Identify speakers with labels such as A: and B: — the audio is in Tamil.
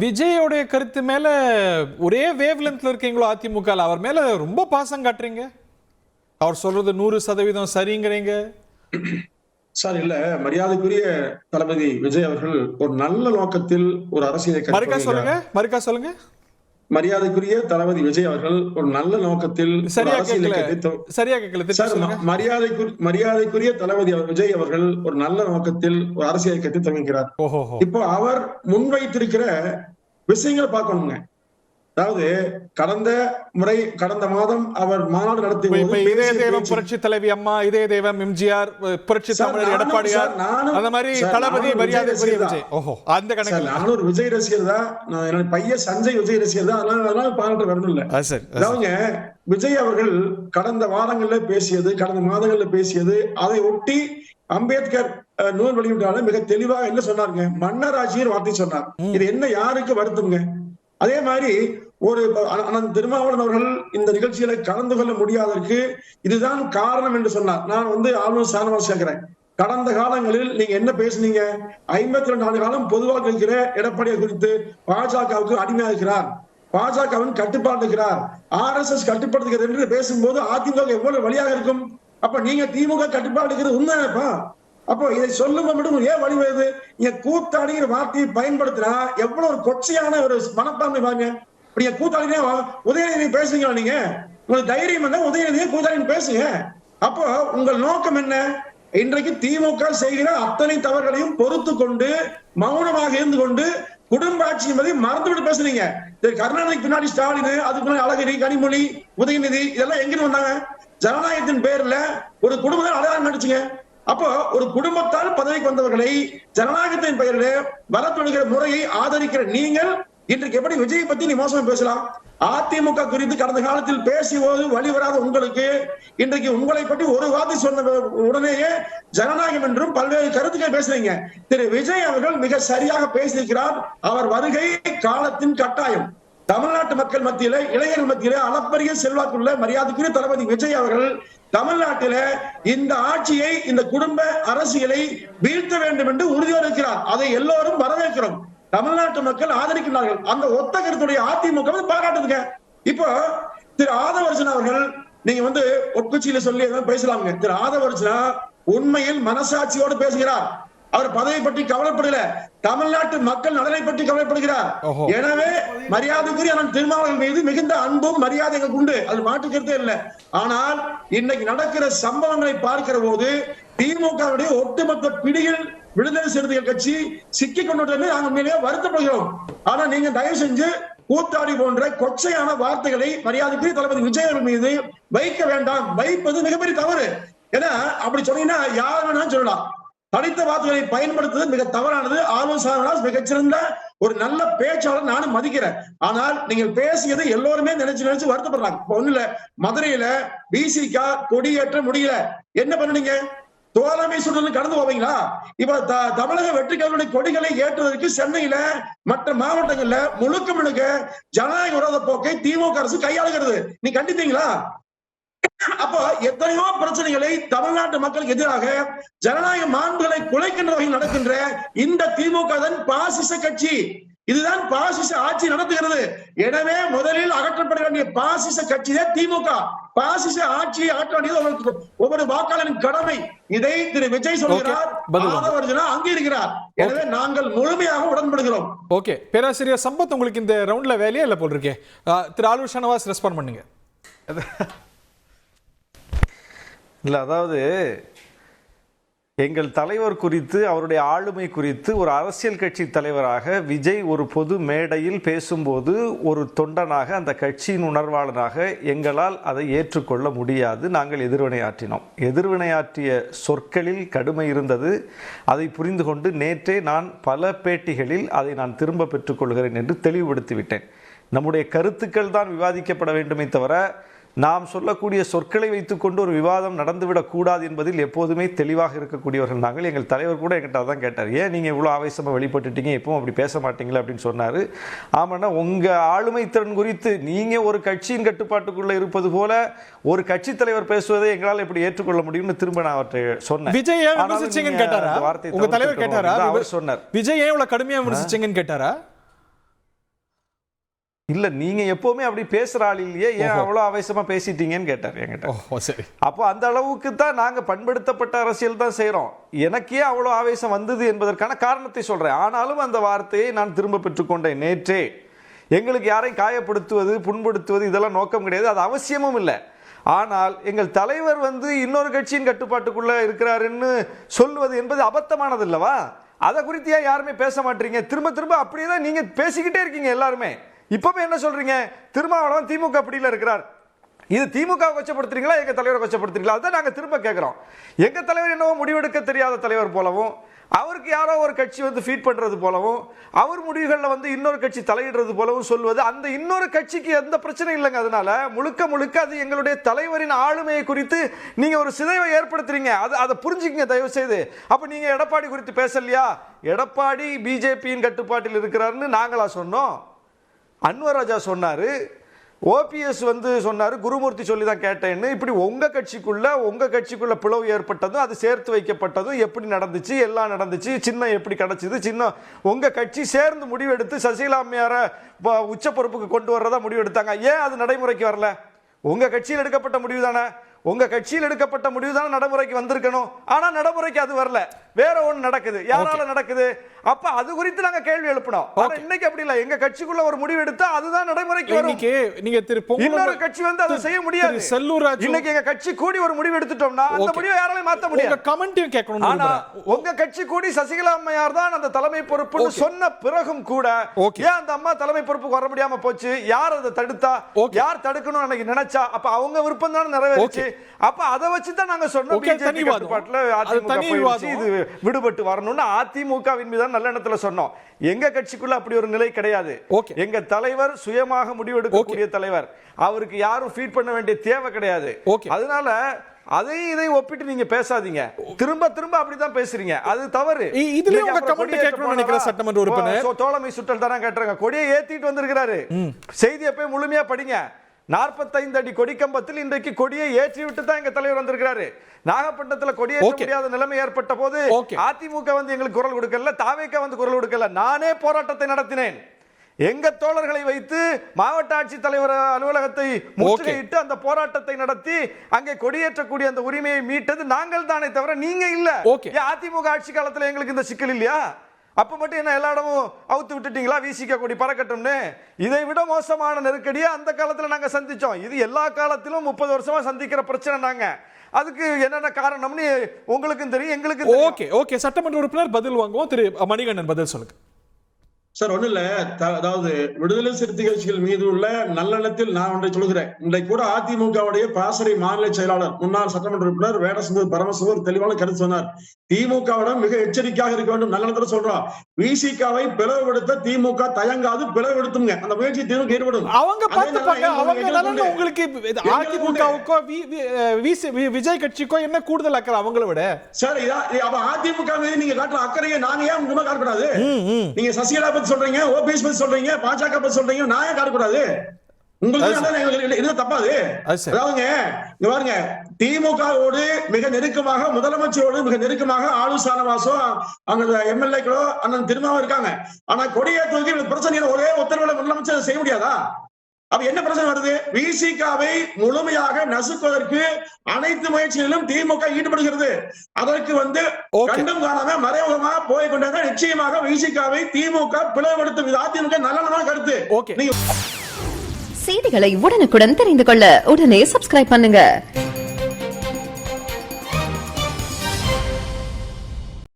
A: விஜயோடைய கருத்து மேல ஒரே வேவ் லென்த்ல இருக்கீங்களோ அதிமுக? அவர் மேல ரொம்ப பாசம் காட்டுறீங்க, அவர் சொல்றது 100% சரிங்கிறீங்க.
B: சார் இல்ல, மரியாதைக்குரிய தளபதி விஜய் அவர்கள் ஒரு நல்ல நோக்கத்தில் ஒரு அரசியலை
A: மறுக்கா சொல்லுங்க.
B: மரியாதைக்குரிய தளபதி விஜய் அவர்கள் ஒரு நல்ல நோக்கத்தில்
A: சரியா கேட்கல.
B: மரியாதைக்குரிய தளபதி விஜய் அவர்கள் ஒரு நல்ல நோக்கத்தில் ஒரு அரசியல் இயக்கத்தை துவங்குகிறார். இப்போ அவர் முன்வைத்திருக்கிற விஷயங்களை பார்க்கணுங்க. அதாவது கடந்த மாதம் அவர் மாநாடு நடத்திய
A: இதய தெய்வம் புரட்சி தலைவி அம்மா, இதய தெய்வம் எம்ஜிஆர், புரட்சி தமிழர் எடப்பாடியார், அந்த மாதிரி தளபதி மரியாதைக்குரிய விஜய். அந்த கணக்கு
B: நானும் ஒரு விஜய் ரசிகர் தான். என்னோட பையன் சஞ்சய் விஜய் ரசிகர் தான். அதனால பாராட்டு வரணும் இல்ல. அதாவது விஜய் அவர்கள் கடந்த மாதங்கள்ல பேசியது அதை ஒட்டி அம்பேத்கர் நூல் வெளியிட்டால மிக தெளிவாக என்ன சொன்னாருங்க, மன்னர் ஆட்சியர் வார்த்தை சொன்னார். இது என்ன யாருக்கு வருத்தம்ங்க? அதே மாதிரி ஒரு திருமாவளவன் அவர்கள் இந்த நிகழ்ச்சியில கலந்து கொள்ள முடியாததற்கு இதுதான் காரணம் என்று சொன்னார். நான் ஆளுநர் சானவாஸ் கேட்கிறேன், கடந்த காலங்களில் நீங்க என்ன பேசுனீங்க? 52 ஆண்டு காலம் பொதுவாக இருக்கிற எடப்பாடியை குறித்து பாஜகவுக்கு அடிமையாக இருக்கிறார், பாஜகவின் கட்டுப்பாடு இருக்கிறார், RSS கட்டுப்படுத்துகிறது என்று பேசும்போது அதிமுக எவ்வளவு வழியாக இருக்கும்? அப்ப நீங்க திமுக கட்டுப்பாடு இருக்கிறது உண்மையாப்பா? அப்போ இதை சொல்லும் மட்டும் ஏன் வழி வருது? நீங்க கூத்தாடிங்கிற வார்த்தையை பயன்படுத்தினா எவ்வளவு ஒரு கொச்சையான ஒரு மனப்பான்மை பாருங்க. நீங்க கூத்தாடினே உதயநிதி பேசுங்களா? நீங்க உங்களுக்கு தைரியம் இருந்தா உதயநிதியை கூத்தாடின்னு பேசுங்க. அப்போ உங்கள் நோக்கம் என்ன? இன்றைக்கு திமுக செய்கிற அத்தனை தவறுகளையும் பொறுத்து கொண்டு மௌனமாக இருந்து கொண்டு குடும்ப ஆட்சி என்பதை மறந்துவிட்டு பேசுறீங்க. கருணாநிதிக்கு பின்னாடி ஸ்டாலின், அதுக்கு முன்னாடி அழகிரி, கனிமொழி, உதயநிதி இதெல்லாம் எங்கிருந்து வந்தாங்க? ஜனநாயகத்தின் பேர்ல ஒரு குடும்பத்தை அடையாளம் நடிச்சுங்க. அப்போ ஒரு குடும்பத்தால் பதவிக்கு வந்தவர்களை ஜனநாயகத்தின் பெயரில் வளர்த்தொழுகிற முறையை ஆதரிக்கிற நீங்கள் இன்றைக்கு எப்படி விஜயை பத்தி நீ மோசமா பேசலாம்? அதிமுக குறித்து கடந்த காலத்தில் பேசும்போது வழிவராத உங்களுக்கு இன்றைக்கு உங்களை பற்றி ஒரு வார்த்தை சொன்ன உடனேயே ஜனநாயகம் என்றும் பல்வேறு கருத்துக்கள் பேசுறீங்க. திரு விஜய் அவர்கள் மிக சரியாக பேசியிருக்கிறார். அவர் வருகை காலத்தின் கட்டாயம். தமிழ்நாட்டு மக்கள் மத்தியில, இளைஞர்கள் மத்தியில அளப்பரிய செல்வாக்குள்ள மரியாதைக்குரிய தளபதி விஜய் அவர்கள் தமிழ்நாட்டில இந்த ஆட்சியை, இந்த குடும்ப அரசியலை வீழ்த்த வேண்டும் என்று உறுதியோடு இருக்கிறார். அதை எல்லோரும் வரவேற்கிறோம். தமிழ்நாட்டு மக்கள் ஆதரிக்கிறார்கள். அந்த ஒத்த கருத்துடைய அதிமுக பாராட்டுதுங்க. இப்போ திரு ஆதவர்ஜன் அவர்கள், நீங்க ஒட்குச்சியில சொல்லி பேசலாங்க. திரு ஆதவர்ஜனா உண்மையில் மனசாட்சியோடு பேசுகிறார். அவர் பதவி பற்றி கவலைப்படல, தமிழ்நாட்டு மக்கள் நலனை பற்றி கவலைப்படுகிறார். எனவே மரியாதைக்குரிய திருமாவளவன் மீது மிகுந்த அன்பும் மரியாதை உண்டு, அது மாற்று கருத்தே இல்லை. ஆனால் இன்னைக்கு நடக்கிற சம்பவங்களை பார்க்கிற போது திமுகவுடைய ஒட்டுமொத்த பிடியில் விடுதலை சிறுத்தைகள் கட்சி சிக்கிக் கொண்டு நாங்கள் உண்மையிலேயே வருத்தப்படுகிறோம். ஆனா நீங்க தயவு செஞ்சு கூத்தாடி போன்ற கொச்சையான வார்த்தைகளை மரியாதைக்குரிய தளபதி விஜய் அவர்கள் மீது வைக்க வேண்டாம். வைப்பது மிகப்பெரிய தவறு. ஏன்னா அப்படி சொன்னீங்கன்னா யார் வேணாலும் சொல்லலாம். தனித்த வார்த்தைகளை பயன்படுத்துவது மிக தவறானது. ஆலோசனை மிகச்சிறந்த ஒரு நல்ல பேச்சாளர் நானும் மதிக்கிறேன். ஆனால் நீங்கள் பேசியது எல்லோருமே நினைச்சு வருத்தப்படுறாங்க. இப்ப ஒண்ணு இல்ல, மதுரையில பிசிக கொடியேற்ற முடியல, என்ன பண்ணுனீங்க? தோழமை சுடல் கடந்து போவீங்களா? இப்ப தமிழக வெற்றி கழகத்துடைய கொடிகளை ஏற்றுவதற்கு சென்னையில மற்ற மாவட்டங்கள்ல முழுக்க ஜனநாயக விரோத போக்கை திமுக அரசு கையாளுகிறது. நீ கண்டித்தீங்களா? அப்போ எத்தனையோ பிரச்சனைகளை தமிழ்நாட்டு மக்களுக்கு எதிராக ஜனநாயக மாண்புகளை குலைக்கின்ற வகையில் நடக்கின்ற இந்த திமுக தான் பாசிச கட்சி. இதுதான் பாசிச ஆட்சி நடத்துகிறது. எனவே முதலில் அகற்றப்பட வேண்டிய பாசிச கட்சியே திமுக. பாசிச ஆட்சியை ஆற்ற வேண்டியது ஒவ்வொரு வாக்காளரின் கடமை. இதை திரு விஜய் சொல்கிறார், அங்கீகரிக்கிறார். எனவே நாங்கள் முழுமையாக உடன்படுகிறோம்.
A: ஓகே, பேராசிரியர் சம்பத், உங்களுக்கு இந்த ரவுண்ட்ல வேலையே இல்ல போல் இருக்கே. திரு ஆளுநர் ஷானவாஸ் ரெஸ்பாண்ட் பண்ணுங்க.
C: இல்லை, அதாவது எங்கள் தலைவர் குறித்து, அவருடைய ஆளுமை குறித்து ஒரு அரசியல் கட்சி தலைவராக விஜய் ஒரு பொது மேடையில் பேசும்போது ஒரு தொண்டனாக, அந்த கட்சியின் உணர்வாளனாக எங்களால் அதை ஏற்றுக்கொள்ள முடியாது. நாங்கள் எதிர்வினையாற்றினோம். எதிர்வினையாற்றிய சொற்களில் கடுமை இருந்தது. அதை புரிந்து கொண்டு நேற்றே நான் பல பேட்டிகளில் அதை நான் திரும்ப பெற்றுக்கொள்கிறேன் என்று தெளிவுபடுத்திவிட்டேன். நம்முடைய கருத்துக்கள் தான் விவாதிக்கப்பட வேண்டுமே தவிர நாம் சொல்லக்கூடிய சொற்களை வைத்துக்கொண்டு ஒரு விவாதம் நடந்துவிடக்கூடாது என்பதில் எப்போதுமே தெளிவாக இருக்கக்கூடியவர்கள் நாங்கள். எங்கள் தலைவர் கூட என்கிட்ட தான் கேட்டார், ஏன் நீங்கள் இவ்வளோ ஆவேசமாக வெளிப்பட்டுட்டீங்க, எப்பவும் அப்படி பேச மாட்டீங்களா அப்படின்னு சொன்னார். ஆமாண்ணா, உங்கள் ஆளுமை திறன் குறித்து நீங்கள் ஒரு கட்சியின் கட்டுப்பாட்டுக்குள்ளே இருப்பது போல ஒரு கட்சி தலைவர் பேசுவதை எங்களால் எப்படி ஏற்றுக்கொள்ள முடியும்னு திரும்ப நான் அவற்றை சொன்னேன்.
A: விஜய் ஏன் கேட்டாரா? உங்க தலைவர் கேட்டாரா?
C: அவர் சொன்னார்,
A: விஜய் ஏன் இவ்வளவு கடுமையா விமர்சிச்சீங்கன்னு கேட்டாரா?
C: இல்ல நீங்க எப்பவுமே அப்படி பேசுற ஆள் இல்லையே, ஏன் அவ்வளவு ஆவேசமா பேசிட்டீங்கன்னு கேட்டார் என்கிட்ட.
A: சரி.
C: அப்போ அந்த அளவுக்கு தான் நாங்க பண்படுத்தப்பட்ட அரசியல் தான் செய்யறோம். எனக்கே அவ்வளவு ஆவேசம் வந்தது என்பதற்கான காரணத்தை சொல்றேன். ஆனாலும் அந்த வார்த்தையை நான் திரும்ப பெற்றுக்கொண்டேன் நேற்றே. எங்களுக்கு யாரையும் காயப்படுத்துவது புண்படுத்துவது இதெல்லாம் நோக்கம் கிடையாது, அது அவசியமும் இல்லை. ஆனால் எங்கள் தலைவர் இன்னொரு கட்சியின் கட்டுப்பாட்டுக்குள்ள இருக்கிறாருன்னு சொல்வது என்பது அபத்தமானது இல்லவா? அதை குறித்து ஏன் யாருமே பேச மாட்டீங்க? திரும்ப திரும்ப அப்படியே தான் நீங்க பேசிக்கிட்டே இருக்கீங்க எல்லாருமே. இப்பவே என்ன சொல்றீங்க? திருமாவளவன் திமுக அப்படியில இருக்கிறார். இது திமுக கொச்சப்படுத்துறீங்களா, எங்க தலைவரை கொச்சப்படுத்துறீங்களா? அதான் நாங்க திரும்ப கேட்கிறோம். எங்க தலைவர் என்னவோ முடிவெடுக்க தெரியாத தலைவர் போலவும், அவருக்கு யாரோ ஒரு கட்சி ஃபீட் பண்றது போலவும், அவர் முடிவுகளில் இன்னொரு கட்சி தலையிடுறது போலவும் சொல்வது, அந்த இன்னொரு கட்சிக்கு எந்த பிரச்சனை இல்லைங்க. அதனால முழுக்க முழுக்க அது எங்களுடைய தலைவரின் ஆளுமையை குறித்து நீங்க ஒரு சிதைவை ஏற்படுத்துறீங்க. அதை புரிஞ்சுக்கங்க தயவு செய்து. அப்ப நீங்க எடப்பாடி குறித்து பேசலையா? எடப்பாடி பிஜேபியின் கட்டுப்பாட்டில் இருக்கிறாருன்னு நாங்களா சொன்னோம்? அன்வர் ராஜா சொன்னாரு, ஓபிஎஸ் சொன்னாரு, குருமூர்த்தி சொல்லி தான் கேட்டேன்னு. இப்படி உங்க கட்சிக்குள்ள பிளவு ஏற்பட்டதும் அது சேர்த்து வைக்கப்பட்டதும் எப்படி நடந்துச்சு, எல்லாம் நடந்துச்சு. சின்னம் எப்படி கிடைச்சது, சின்னம் உங்க கட்சி சேர்ந்து முடிவெடுத்து சசிகலா அம்மையார உச்ச பொறுப்புக்கு கொண்டு வர்றதா முடிவெடுத்தாங்க. ஏன் அது நடைமுறைக்கு வரல? உங்க கட்சியில் எடுக்கப்பட்ட முடிவு தானே, நடைமுறைக்கு வந்திருக்கணும். ஆனா நடைமுறைக்கு அது வரல, வேற ஒண்ணு நடக்குது. யாரால நடக்குது? அப்ப அது குறித்து நாங்க கேள்வி எழுப்பணும். இன்னைக்கு அப்படி இல்ல, எங்க கட்சிக்குள்ள ஒரு முடிவு எடுத்தா அதுதான் நடைமுறைக்கு வரும்.
A: நீங்க
C: இன்னொரு கட்சி அதை செய்ய முடியாது. இன்னைக்கு எங்க கட்சி கூடி ஒரு முடிவு எடுத்துட்டோம்னா அந்த முடிவை யாராலையும் மாத்த முடியாது.
A: கமெண்ட்டையும் கேட்கணும்.
C: ஆனா உங்க கட்சி கூடி சசிகலா அம்மையார் தான் அந்த தலைமை பொறுப்புன்னு சொன்ன பிறகும் கூட ஏன் அந்த அம்மா தலைமை பொறுப்புக்கு வர முடியாம போச்சு? யார் அதை தடுத்தா? யார் தடுக்கணும் அன்னைக்கு நினைச்சா? அப்ப அவங்க விருப்பம் தானே நிறைவேறுச்சு. அப்ப அதை வச்சுதான் நாங்க சொன்னோம், பிஜேபி கட்டுப்பாட்டுல அதிமுக இது விடுபட்டு வரணும்னு அதிமுகவின் மீது நல்ல எண்ணத்துல சொன்னோம். எங்க கட்சிக்குள்ள அப்படி ஒரு நிலை கிடையாது. எங்க தலைவர் சுயமாக முடிவெடுக்கக்கூடிய தலைவர். அவருக்கு யாரும் ஃபீட் பண்ண வேண்டிய தேவை கிடையாது. அதனால இதை ஒப்பிட்டு நீங்க பேசாதீங்க. திரும்ப திரும்ப அப்படிதான் பேசுறீங்க, அது தவறு.
A: இதுல உங்க கமெண்ட் கேட்கணும்னு நினைக்கிற சட்டமன்ற உறுப்பினர்
C: தோழமை சுட்டல் தானே கேட்றாங்க. கொடியை ஏத்திட்டு வந்திருக்கிறாரு. செய்தியை போய் முழுமையா படிங்க. 45 அடி கொடிக்கம்பத்தில் இன்றைக்கு கொடியை ஏற்றி விட்டு தான் எங்க தலைவர் வந்திருக்கிறாரு. நாகப்பட்டினத்துல கொடியேற்ற முடியாத நிலைமை ஏற்பட்ட போது அதிமுக எங்களுக்கு குரல் கொடுக்கல, தாவேக குரல் கொடுக்கல. நானே போராட்டத்தை நடத்தினேன். எங்க தோழர்களை வைத்து மாவட்ட ஆட்சித் தலைவர் அலுவலகத்தை முற்றுகையிட்டு அந்த போராட்டத்தை நடத்தி அங்கே கொடியேற்றக்கூடிய அந்த உரிமையை மீட்டது நாங்கள் தானே தவிர நீங்க இல்ல. அதிமுக ஆட்சி காலத்துல எங்களுக்கு இந்த சிக்கல் இல்லையா? அப்ப மட்டும் என்ன எல்லா இடமும் அவுத்து விட்டுட்டீங்களா? வீசிக்க கொடி பறக்கட்டும்னு. இதை விட மோசமான நெருக்கடியை அந்த காலத்துல நாங்க சந்திச்சோம். இது எல்லா காலத்திலும் 30 வருஷமா சந்திக்கிற பிரச்சனை. நாங்க அதுக்கு என்னென்ன காரணம்னு உங்களுக்கும் தெரியும், எங்களுக்கு.
A: ஓகே சட்டமன்ற உறுப்பினர் பதில் வாங்குவோம். திரு மணிகண்டன் பதில் சொல்லுங்க.
B: சார், ஒண்ணு இல்ல, அதாவது விடுதலை சிறுத்தைகள் மீது உள்ள நல்லெண்ணத்தில் நான் ஒன்றை சொல்கிறேன். இன்றைக்கு கூட அதிமுகவுடைய பாசறை மாநில செயலாளர் முன்னாள் சட்டமன்ற உறுப்பினர் வேடசுந்தர் பரமசிவர் தெளிவான கருத்து சொன்னார். திமுகவிடம் மிக எச்சரிக்கையாக இருக்க வேண்டும். நல்லெண்ணத்துல சொல்றோம். விசிகாவை பிளவுபடுத்த திமுக தயங்காது, பிளவுபடுத்துங்க. அந்த முயற்சி திமுக ஈடுபடும்.
A: உங்களுக்கு அதிமுகவுக்கோ விஜய் கட்சிக்கோ என்ன கூடுதல் அக்கறை அவங்கள விட?
B: சார், அதிமுக மீது நீங்க காட்டுற அக்கறையை நாங்க ஏன் உங்களுக்கு காட்டக்கூடாது? நீங்க சசிகலா பத்தி சொல்றீங்க, ஓபிஎஸ் பத்தி சொல்றீங்க, பாஜக பத்தி சொல்றீங்க, நான் ஏன் காட்டக்கூடாது? உங்களுக்கு தப்பாது. அதாவதுங்க இங்க பாருங்க, திமுகவோடு மிக நெருக்கமாக, முதலமைச்சரோடு மிக நெருக்கமாக ஆளு சானவாசோ அங்க எம்எல்ஏக்களோ அண்ணன் திருமாவும் இருக்காங்க. ஆனா கொடியேற்றுவதற்கு பிரச்சனை ஒரே உத்தரவுல முதலமைச்சர் செய்ய முடியாதா? அப்ப என்ன பிரச்சனை வருது? விசிகாவை முழுமையாக நசுக்குவதற்கு அனைத்து முயற்சிகளிலும் திமுக ஈடுபடுகிறது. அதற்கு கண்டும் காணாம மறைமுகமா போய் கொண்டாங்க. நிச்சயமாக விசிகாவை திமுக பிளவுபடுத்தும். அதிமுக நல்ல கருத்து.
D: செய்திகளை உடனுக்குடன் தெரிந்து கொள்ள உடனே சப்ஸ்கிரைப் பண்ணுங்க.